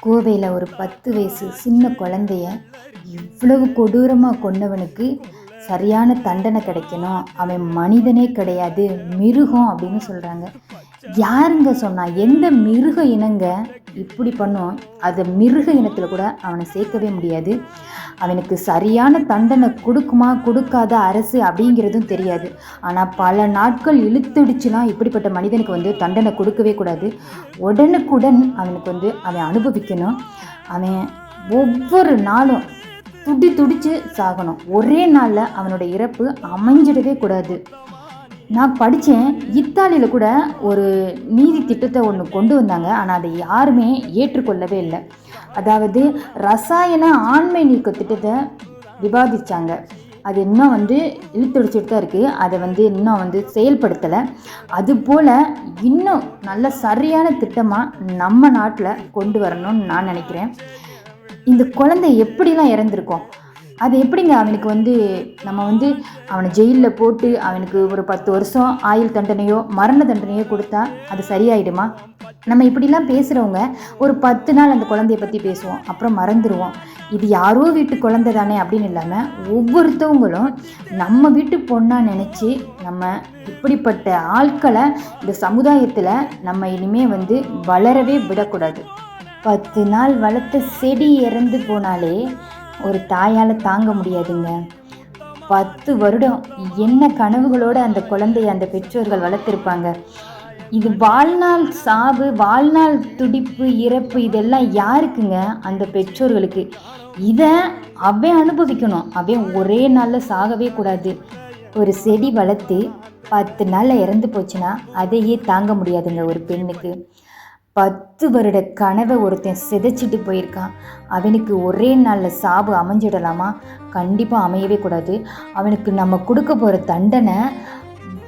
கோவையில் ஒரு 10 வயசு சின்ன குழந்தைய இவ்வளவு கொடூரமாக கொண்டவனுக்கு சரியான தண்டனை கிடைக்கணும். அவன் மனிதனே கிடையாது, மிருகம் அப்படின்னு சொல்கிறாங்க. யாருங்க சொன்னா? எந்த மிருக இனங்க இப்படி பண்ணும்? அது மிருக இனத்தில் கூட அவனை சேர்க்கவே முடியாது. அவனுக்கு சரியான தண்டனை கொடுக்குமா கொடுக்காத அரசு அப்படிங்கிறதும் தெரியாது. ஆனால் பல நாட்கள் இழுத்துடிச்சுலாம் இப்படிப்பட்ட மனிதனுக்கு தண்டனை கொடுக்கவே கூடாது. உடனுக்குடன் அவனுக்கு அவன் அனுபவிக்கணும். அவன் ஒவ்வொரு நாளும் துடிச்சு சாகணும். ஒரே நாளில் அவனோட இறப்பு அமைஞ்சிடவே கூடாது. நான் படித்தேன், இத்தாலியில் கூட ஒரு நீதி திட்டத்தை ஒன்று கொண்டு வந்தாங்க. ஆனால் அதை யாருமே ஏற்றுக்கொள்ளவே இல்லை. அதாவது ரசாயன ஆண்மை நீக்க திட்டத்தை விவாதித்தாங்க. அது இன்னும் இழுத்தடிச்சுட்டு தான் இருக்குது. அதை இன்னும் செயல்படுத்தலை. அதுபோல் இன்னும் நல்ல சரியான திட்டமாக நம்ம நாட்டில் கொண்டு வரணும்னு நான் நினைக்கிறேன். இந்த குழந்தை எப்படிலாம் இறந்துருக்கோம்? அது எப்படிங்க அவனுக்கு நம்ம அவனை ஜெயிலில் போட்டு அவனுக்கு ஒரு 10 வருஷம் ஆயுள் தண்டனையோ மரண தண்டனையோ கொடுத்தா அது சரியாயிடுமா? நம்ம இப்படிலாம் பேசுகிறவங்க ஒரு 10 நாள் அந்த குழந்தைய பற்றி பேசுவோம், அப்புறம் மறந்துடுவோம். இது யாரோ வீட்டு குழந்தை தானே அப்படின்னு இல்லாமல் ஒவ்வொருத்தவங்களும் நம்ம வீட்டு பொண்ணாக நினச்சி நம்ம இப்படிப்பட்ட ஆட்களை இந்த சமுதாயத்தில் நம்ம இனிமேல் வளரவே விடக்கூடாது. 10 நாள் வளர்த்த செடி இறந்து போனாலே ஒரு தாயால் தாங்க முடியாதுங்க. 10 வருடம் என்ன கனவுகளோடு அந்த குழந்தைய அந்த பெற்றோர்கள் வளர்த்துருப்பாங்க. இது வாழ்நாள் சாவு, வாழ்நாள் துடிப்பு, இறப்பு இதெல்லாம் யாருக்குங்க? அந்த பெற்றோர்களுக்கு. இதை அவன் அனுபவிக்கணும். அவன் ஒரே நாளில் சாகவே கூடாது. ஒரு செடி வளர்த்து 10 நாளில் இறந்து போச்சுன்னா அதையே தாங்க முடியாதுங்க ஒரு பெண்ணுக்கு. 10 வருட கனவை ஒருத்தன் சிதைச்சிட்டு போயிருக்கான். அவனுக்கு ஒரே நாளில் சாவு அமைஞ்சிடலாமா? கண்டிப்பாக அமையவே கூடாது. அவனுக்கு நம்ம கொடுக்க போகிற தண்டனை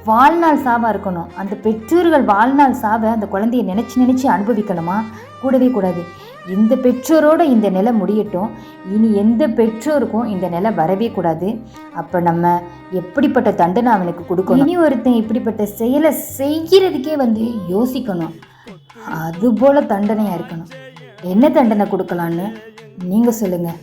வாழ்நாள் சாவாக இருக்கணும். அந்த பெற்றோர்கள் வாழ்நாள் சாவை அந்த குழந்தைய நினச்சி அனுபவிக்கணுமா? கூடவே கூடாது. இந்த பெற்றோரோட இந்த நிலை முடியட்டும். இனி எந்த பெற்றோருக்கும் இந்த நிலை வரவே கூடாது. அப்போ நம்ம எப்படிப்பட்ட தண்டனை அவனுக்கு கொடுக்கணும்? இனி ஒருத்தன் இப்படிப்பட்ட செயலை செய்கிறதுக்கே யோசிக்கணும். அதுபோல் தண்டனையாக இருக்கணும். என்ன தண்டனை கொடுக்கலான்னு நீங்கள் சொல்லுங்கள்.